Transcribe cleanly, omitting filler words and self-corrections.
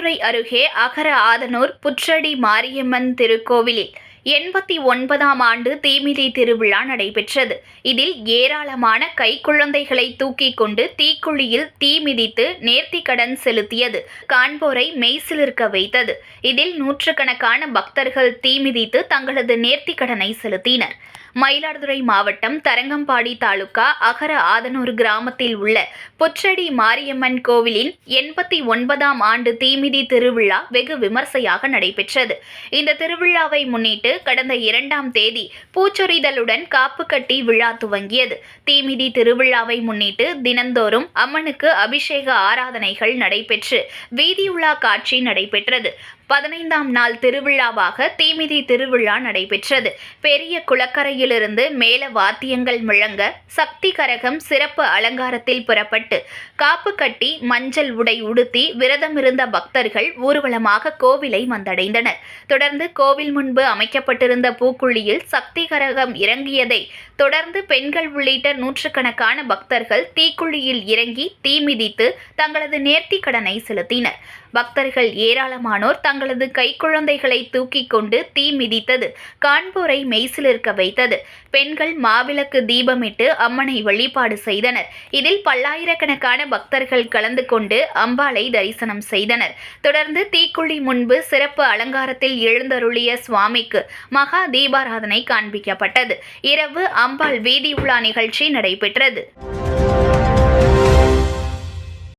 மயிலாடுதுறை அருகே அகர ஆதனூர் புற்றடி மாரியம்மன் திருக்கோவிலில் 89ஆம் ஆண்டு தீமிதி திருவிழா நடைபெற்றது. இதில் ஏராளமான கைக்குழந்தைகளை தூக்கிக் கொண்டு தீக்குழியில் தீ மிதித்து நேர்த்திக்கடன் செலுத்தியது காண்போரை மெய்சிலிர்க்க வைத்தது. இதில் நூற்றுக்கணக்கான பக்தர்கள் தீ மிதித்து தங்களது நேர்த்திக்கடனை செலுத்தினர். மயிலாடுதுறை மாவட்டம் தரங்கம்பாடி தாலுகா அகர ஆதனூர் கிராமத்தில் உள்ள புற்றடி மாரியம்மன் கோவிலின் 89ஆம் ஆண்டு தீமிதி திருவிழா வெகு விமர்சையாக நடைபெற்றது. இந்த திருவிழாவை முன்னிட்டு கடந்த 2ஆம் தேதி பூச்சொரிதலுடன் காப்பு கட்டி விழா துவங்கியது. தீமிதி திருவிழாவை முன்னிட்டு தினந்தோறும் அம்மனுக்கு அபிஷேக ஆராதனைகள் நடைபெற்று வீதியுலா காட்சி நடைபெற்றது. 15ஆம் நாள் திருவிழாவாக தீமிதி திருவிழா நடைபெற்றது. பெரிய குளக்கரையிலிருந்து மேல வாத்தியங்கள் முழங்க சக்தி கரகம் சிறப்பு அலங்காரத்தில் புறப்பட்டு காப்பு கட்டி மஞ்சள் உடை உடுத்தி விரதமிருந்த பக்தர்கள் ஊர்வலமாக கோவிலை வந்தடைந்தனர். தொடர்ந்து கோவில் முன்பு அமைக்கப்பட்டிருந்த பூக்குழியில் சக்தி கரகம் இறங்கியதை தொடர்ந்து பெண்கள் உள்ளிட்ட நூற்றுக்கணக்கான பக்தர்கள் தீக்குழியில் இறங்கி தீ மிதித்து தங்களது நேர்த்திக்கடனை செலுத்தினர். பக்தர்கள் ஏராளமானோர் தங்களது கைக்குழந்தைகளை தூக்கிக் கொண்டு தீ மிதித்தது காண்போரை மெய்சிலிர்க்க வைத்தது. பெண்கள் மாவிளக்கு தீபமிட்டு அம்மனை வழிபாடு செய்தனர். இதில் பல்லாயிரக்கணக்கான பக்தர்கள் கலந்து கொண்டு அம்பாளை தரிசனம் செய்தனர். தொடர்ந்து தீக்குழி முன்பு சிறப்பு அலங்காரத்தில் எழுந்தருளிய சுவாமிக்கு மகா தீபாராதனை காண்பிக்கப்பட்டது. இரவு அம்பாள் வீதி உலா நிகழ்ச்சி நடைபெற்றது.